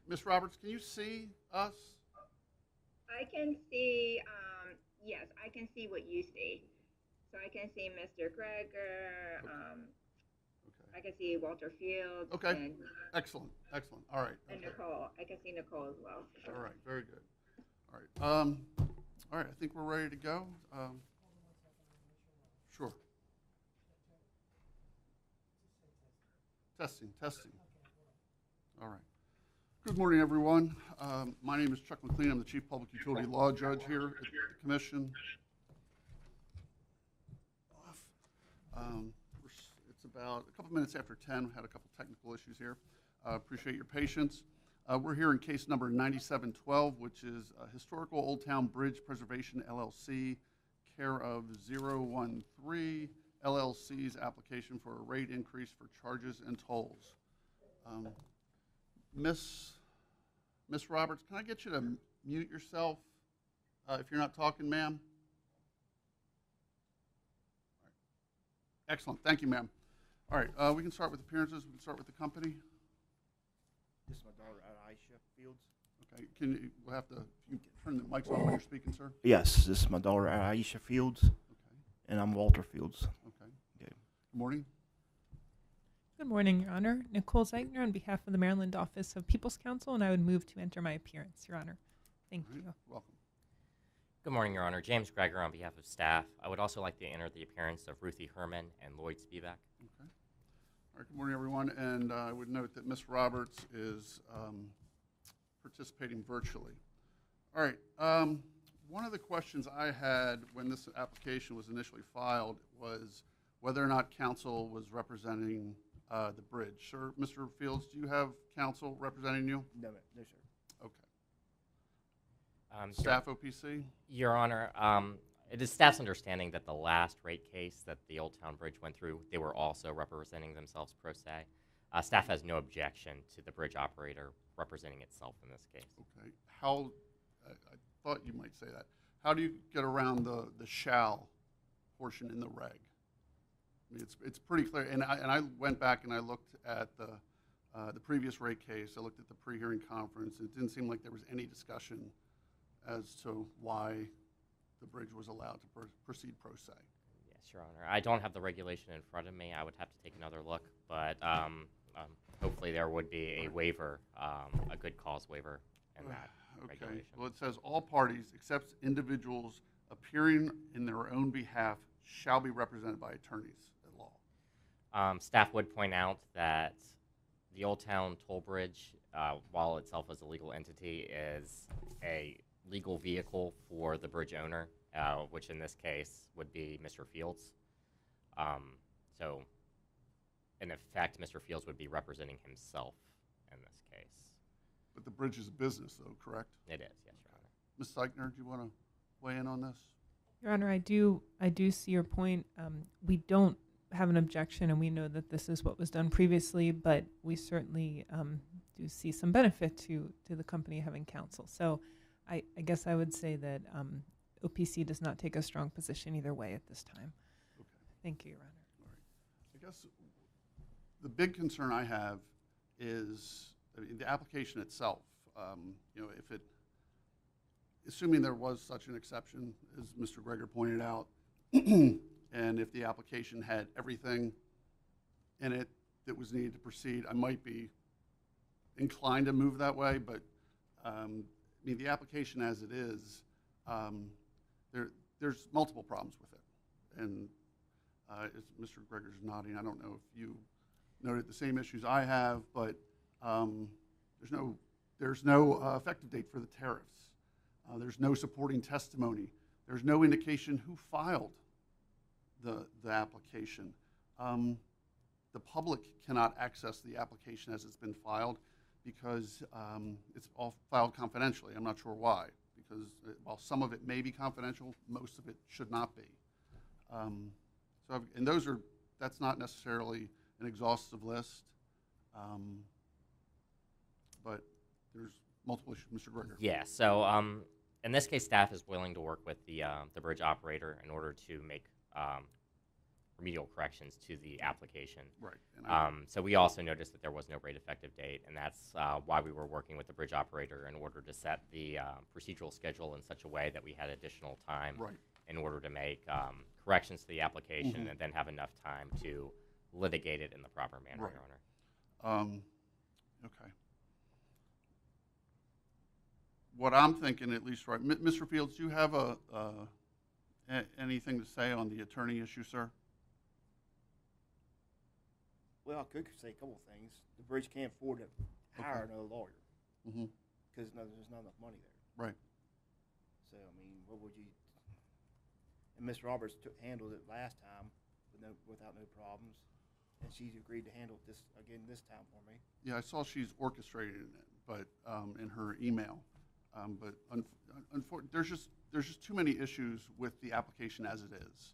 Ms. Roberts, can you see us? I can see, yes, I can see what you see. So I can see Mr. Greger, Okay. I can see Walter Fields, Okay. Excellent. Excellent. All right. and Okay. Nicole. I can see Nicole as well. All right. Very good. All right. All right. I think we're ready to go. Sure. Testing. Testing. All right. Good morning, everyone. My name is Chuck McLean. I'm the Chief Public Utility Law Judge here at the Commission. It's about a couple minutes after 10. We had a couple technical issues here. Appreciate your patience. We're here in case number 9712, which is Historical Oldtown Bridge Preservation LLC, care of 013 LLC's application for a rate increase for charges and tolls. Miss Roberts, can I get you to mute yourself if you're not talking, ma'am? Excellent. Thank you, ma'am. All right, we can start with appearances. We can start with the company. This is my daughter, Aisha Fields. Okay, we'll have to you turn the mics on when you're speaking, sir. Yes, this is my daughter, Aisha Fields, Okay. and I'm Walter Fields. Okay. Okay. Good morning. Good morning, Your Honor. Nicole Zeigner on behalf of the Maryland Office of People's Counsel, and I would move to enter my appearance, Your Honor. Thank All right, you. welcome. Good morning, Your Honor. James Greger on behalf of staff. I would also like to enter the appearance of Ruthie Herman and Lloyd Spivak. Okay. All right, good morning, everyone. And I would note that Ms. Roberts is participating virtually. All right. One of the questions I had when this application was initially filed was whether or not counsel was representing the bridge. Sir, Mr. Fields, do you have counsel representing you? No, no, sir. Okay. Staff OPC? Your Honor, it is staff's understanding that the last rate case that the Oldtown Bridge went through, they were also representing themselves pro se. Staff has no objection to the bridge operator representing itself in this case. Okay. How, I thought you might say that. How do you get around the shall portion in the reg? I mean, it's pretty clear. And I went back and I looked at the previous rate case. I looked at the pre-hearing conference. It didn't seem like there was any discussion as to why the bridge was allowed to proceed pro se. Yes, Your Honor. I don't have the regulation in front of me. I would have to take another look, but hopefully there would be a waiver, a good cause waiver in that regulation. Well, it says all parties except individuals appearing in their own behalf shall be represented by attorneys at law. Staff would point out that the Old Town Toll Bridge, while itself as a legal entity, is a legal vehicle for the bridge owner, which in this case would be Mr. Fields. So, in effect, Mr. Fields would be representing himself in this case. But the bridge is a business, though, correct? It is, yes, Your Honor. Ms. Zeichner, do you want to weigh in on this? Your Honor, I do see your point. We don't have an objection, and we know that this is what was done previously, but we certainly do see some benefit to the company having counsel. So I guess I would say that OPC does not take a strong position either way at this time. Okay. Thank you, Your Honor. All right. I guess the big concern I have is the application itself. You know, if it, assuming there was such an exception, as Mr. Greger pointed out, and if the application had everything in it that was needed to proceed, I might be inclined to move that way, but I mean, the application as it is, there's multiple problems with it. And as Mr. Greger's nodding, I don't know if you noted the same issues I have, but there's no effective date for the tariffs. There's no supporting testimony. There's no indication who filed the application. The public cannot access the application as it's been filed because it's all filed confidentially. I'm not sure why, because while some of it may be confidential, most of it should not be. And that's not necessarily an exhaustive list, but there's multiple issues. Mr. Greger. Yeah, so in this case, staff is willing to work with the bridge operator in order to make remedial corrections to the application. Right. And So we also noticed that there was no rate effective date, and that's why we were working with the bridge operator in order to set the procedural schedule in such a way that we had additional time right. in order to make corrections to the application Mhm. and then have enough time to litigate it in the proper manner, Right. Your Honor. Okay. What I'm thinking, at least, right, Mr. Fields, do you have anything to say on the attorney issue, sir? Well, I could say a couple of things. The bridge can't afford to hire another lawyer Mm-hmm. because there's not enough money there. Right. So, I mean, what would you? And Ms. Roberts handled it last time without no problems, and she's agreed to handle it this time for me. Yeah, I saw she's orchestrated it, but in her email. But unfortunately, there's just too many issues with the application as it is.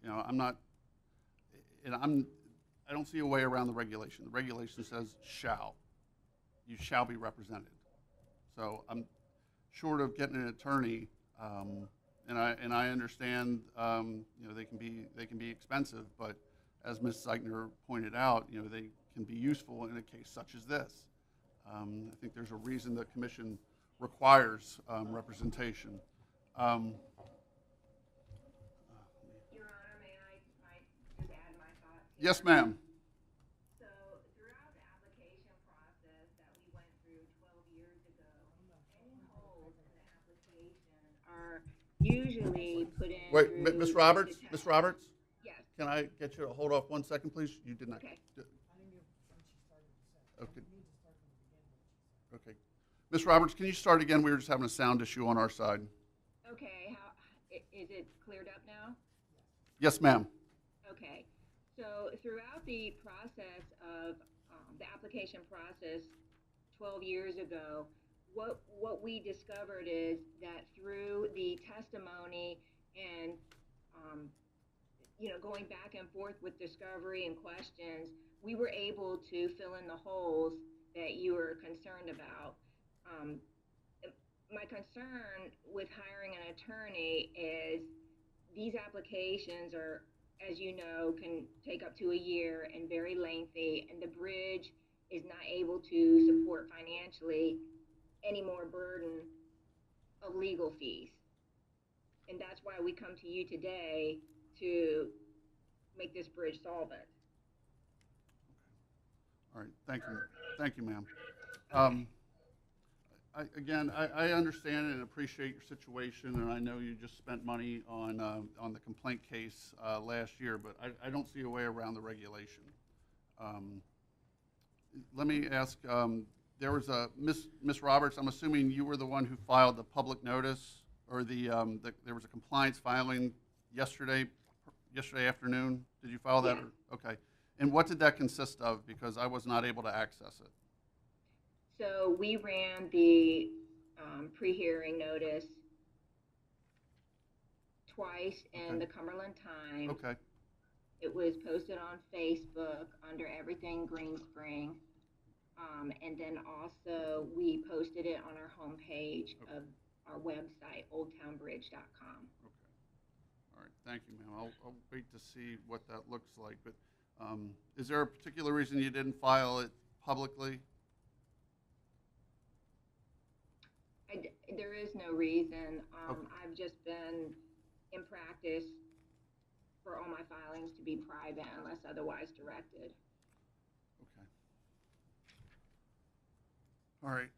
You know, I don't see a way around the regulation. The regulation says you shall be represented. So I'm short of getting an attorney, and I understand, you know, they can be expensive, but as Ms. Zeichner pointed out, you know, they can be useful in a case such as this. I think there's a reason the commission requires representation. Your Honor, may I just add my thoughts? here? Yes, ma'am. So throughout the application process that we went through 12 years ago, any holes in the application are usually put in Wait, through Ms. Roberts, the Ms. Roberts, Yes, can I get you to hold off 1 second, please? You did not. okay. Okay. Okay. Ms. Roberts, can you start again? We were just having a sound issue on our side. Okay, is it cleared up now? Yes, ma'am. Okay, so throughout the process of the application process 12 years ago, what we discovered is that through the testimony and you know, going back and forth with discovery and questions, we were able to fill in the holes that you were concerned about. My concern with hiring an attorney is these applications are, as you know, can take up to a year and very lengthy, and the bridge is not able to support financially any more burden of legal fees. And that's why we come to you today to make this bridge solvent. All right, thank you. Thank you, ma'am. I understand and appreciate your situation, and I know you just spent money on the complaint case last year, but I don't see a way around the regulation. Let me ask, there was a, Ms. Roberts, I'm assuming you were the one who filed the public notice, or there was a compliance filing yesterday afternoon? Did you file that? Yes. Okay. And what did that consist of? Because I was not able to access it. So we ran the pre-hearing notice twice in Okay. the Cumberland Times. Okay. It was posted on Facebook under Everything Green Spring. And then also we posted it on our homepage Okay. of our website, oldtownbridge.com. Okay. All right. Thank you, ma'am. I'll wait to see what that looks like. But is there a particular reason you didn't file it publicly? There is no reason. Okay. I've just been in practice for all my filings to be private unless otherwise directed. Okay. All right.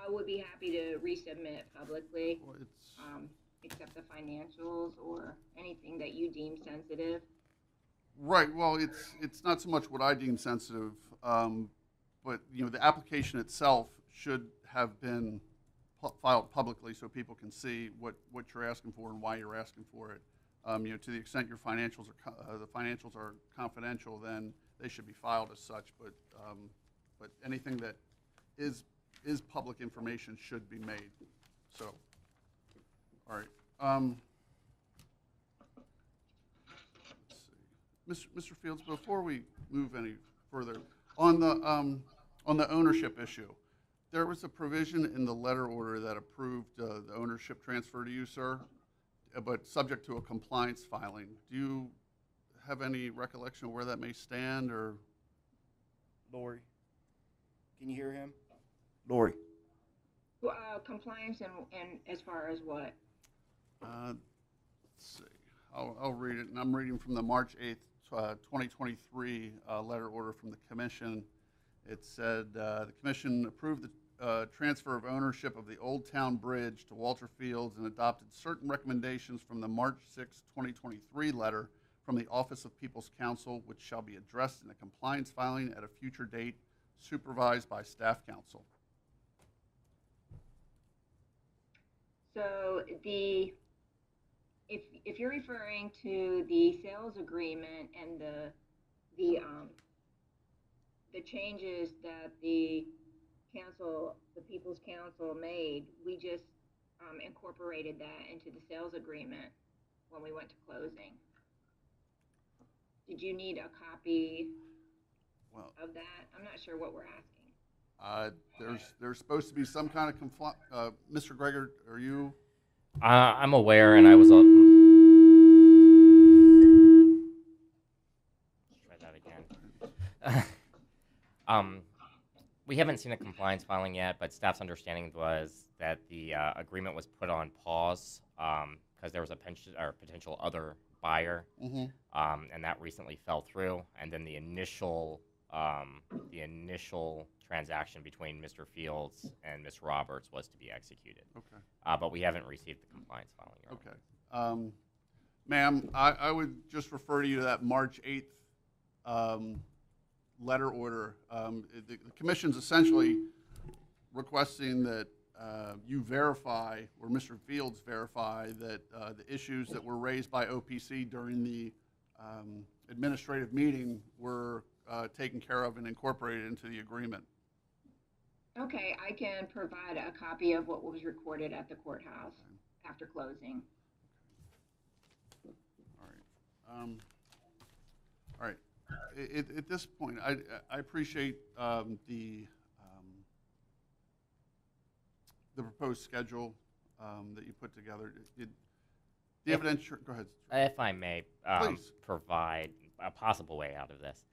I would be happy to resubmit publicly, Well, it's except the financials or anything that you deem sensitive. right. Well, it's not so much what I deem sensitive, but you know, the application itself should have been filed publicly so people can see what you're asking for and why you're asking for it. You know, to the extent your financials are the financials are confidential, then they should be filed as such. But anything that is public information should be made. So, all right. Let's see. Mr. Fields, before we move any further, on the ownership issue, there was a provision in the letter order that approved the ownership transfer to you, sir. but subject to a compliance filing. Do you have any recollection of where that may stand, or? Lori, can you hear him? Lori. Compliance and as far as what? Let's see. I'll read it, and I'm reading from the March 8th, 2023 letter order from the Commission. It said the Commission approved the transfer of ownership of the Oldtown Bridge to Walter Fields and adopted certain recommendations from the March 6, 2023 letter from the Office of People's Counsel, which shall be addressed in a compliance filing at a future date, supervised by Staff Counsel. So if you're referring to the sales agreement and the changes that the People's Council made, we just incorporated that into the sales agreement when we went to closing. Did you need a copy of that? I'm not sure what we're asking. There's supposed to be some kind of Mr. Greger, are you? I'm aware, and I was. Try that again. We haven't seen a compliance filing yet, but staff's understanding was that the agreement was put on pause because there was a potential other buyer, and that recently fell through. And then the initial transaction between Mr. Fields and Ms. Roberts was to be executed. Okay. But we haven't received the compliance filing yet. Okay. Ma'am, I would just refer you to that March 8th letter order. The Commission's essentially requesting that you verify, or Mr. Fields verify, that the issues that were raised by OPC during the administrative meeting were taken care of and incorporated into the agreement. Okay, I can provide a copy of what was recorded at the courthouse after closing. All right. All right. At this point, I appreciate the proposed schedule that you put together. The evidence. Go ahead. If I may Please. provide a possible way out of this.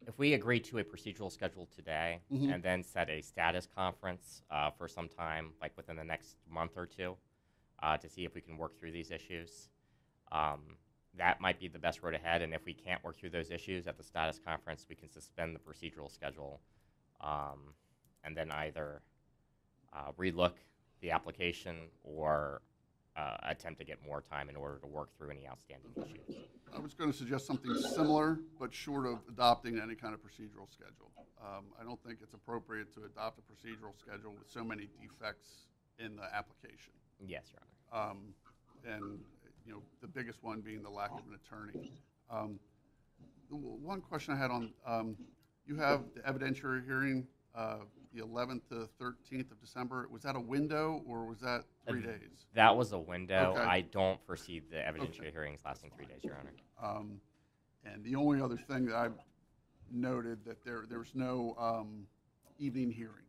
If we agree to a procedural schedule today and then set a status conference for some time, like within the next month or two, to see if we can work through these issues, that might be the best road ahead. And if we can't work through those issues at the status conference, we can suspend the procedural schedule and then either relook the application or attempt to get more time in order to work through any outstanding issues. I was going to suggest something similar, but short of adopting any kind of procedural schedule. I don't think it's appropriate to adopt a procedural schedule with so many defects in the application. Yes, Your Honor. And the biggest one being the lack of an attorney. The one question I had on, you have the evidentiary hearing the 11th to 13th of December. Was that a window or was that 3 days? That was a window. Okay. I don't foresee the evidentiary hearings lasting 3 days, Your Honor. And the only other thing that I noted that there was no evening hearing.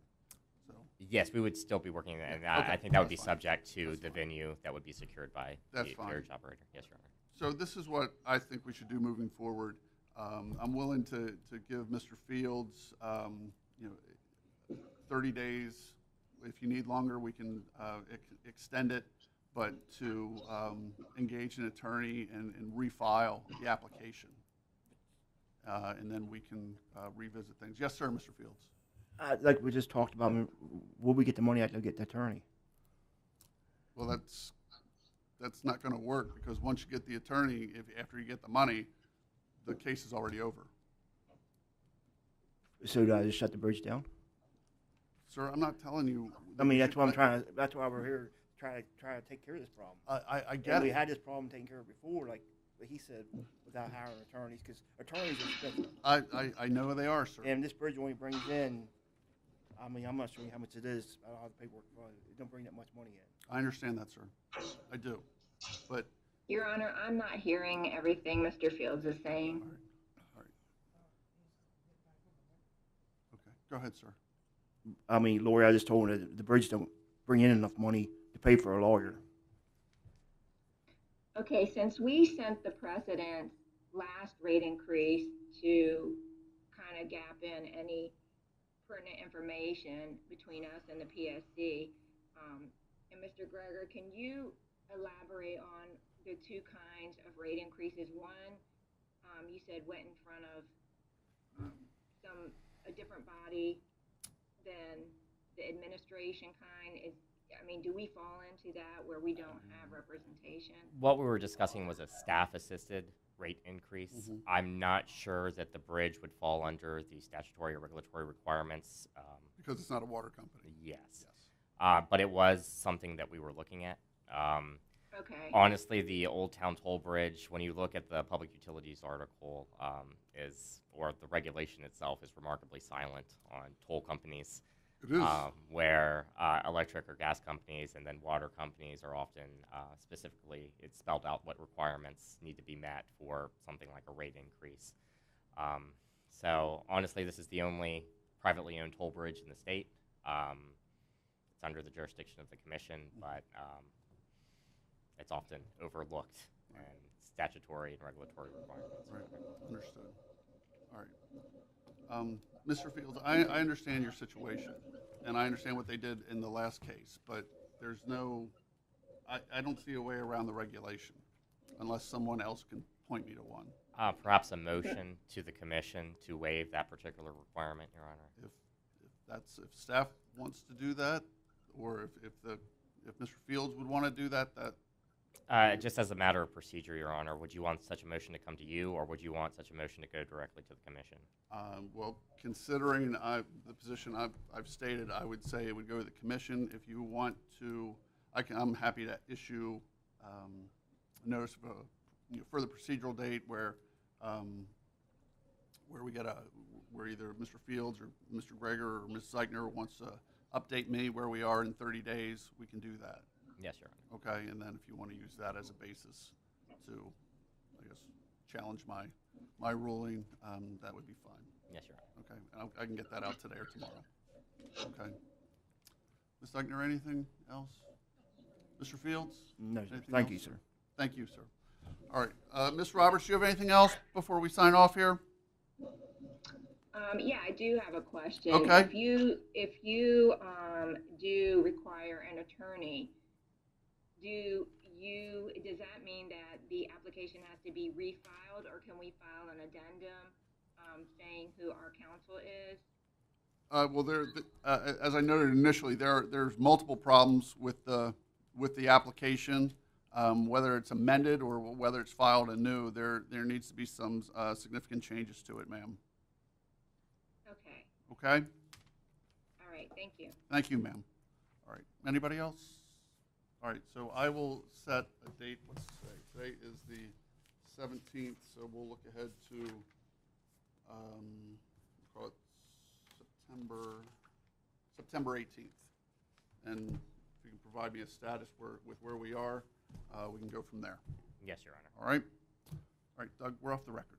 So Yes, we would still be working, and Okay, I think that would be that's fine. subject to the venue that would be secured by That's the fine. carriage operator. Yes, Your Honor. So this is what I think we should do moving forward. I'm willing to give Mr. Fields, 30 days. If you need longer, we can extend it, but to engage an attorney and refile the application. And then we can revisit things. Yes, sir, Mr. Fields. Like we just talked about, will we get the money out to get the attorney? Well, that's not going to work because once you get the attorney, after you get the money, the case is already over. So do I just shut the bridge down? Sir, I'm not telling you. I mean, that's what I'm trying to. That's why we're here, try to take care of this problem. I And get we it. had this problem taken care of before, like he said, without hiring attorneys, because attorneys are expensive. I know they are, sir. And this bridge only brings in, I mean, I'm not sure how much it is. I don't have the paperwork. It don't bring that much money in. I understand that, sir. I do. But, Your Honor, I'm not hearing everything Mr. Fields is saying. all right. Okay, go ahead, sir. I mean, Lori, I just told her that the bridge don't bring in enough money to pay for a lawyer. Okay, since we sent the precedent last rate increase to kind of gap in any pertinent information between us and the PSC, and Mr. Greger, can you elaborate on the two kinds of rate increases? One, you said went in front of a different body than the administration kind. Do we fall into that where we don't have representation? What we were discussing was a staff-assisted rate increase. I'm not sure that the bridge would fall under the statutory or regulatory requirements. Because it's not a water company. Yes. But it was something that we were looking at. Okay. Honestly, the Oldtown toll bridge, when you look at the public utilities article, or the regulation itself, is remarkably silent on toll companies. It is. Where electric or gas companies and then water companies are often specifically, it's spelled out what requirements need to be met for something like a rate increase. So honestly, this is the only privately owned toll bridge in the state. It's under the jurisdiction of the commission, but it's often overlooked and statutory and regulatory requirements. Right. Understood. All right. Mr. Fields, I understand your situation, and I understand what they did in the last case, but there's I don't see a way around the regulation unless someone else can point me to one. Perhaps a motion to the commission to waive that particular requirement, Your Honor. If staff wants to do that, or if Mr. Fields would want to do that, Just as a matter of procedure, Your Honor, would you want such a motion to come to you, or would you want such a motion to go directly to the commission? well, considering the position I've stated, I would say it would go to the commission. If you want to, I'm happy to issue a notice of a further procedural date where we get where either Mr. Fields or Mr. Greger or Ms. Zeichner wants to update me where we are in 30 days, we can do that. Yes, Your Honor. Okay, and then if you want to use that as a basis to, I guess, challenge my ruling, that would be fine. Yes, Your Honor. Okay, and I can get that out today or tomorrow. Okay. Ms. Zeichner, anything else? Mr. Fields? No, sir. Anything Thank else? you, sir. Thank you, sir. All right, Ms. Roberts, do you have anything else before we sign off here? Yeah, I do have a question. Okay. If you do require an attorney, does that mean that the application has to be refiled, or can we file an addendum saying who our counsel is? Well, as I noted initially, there's multiple problems with the application, whether it's amended or whether it's filed anew. There needs to be some significant changes to it, ma'am. Okay. Okay. All right. Thank you. Thank you, ma'am. All right. Anybody else? All right. So I will set a date. What's today? Today is the 17th. So we'll look ahead to call it September 18th. And if you can provide me a status with where we are, we can go from there. Yes, Your Honor. All right. All right, Doug. We're off the record.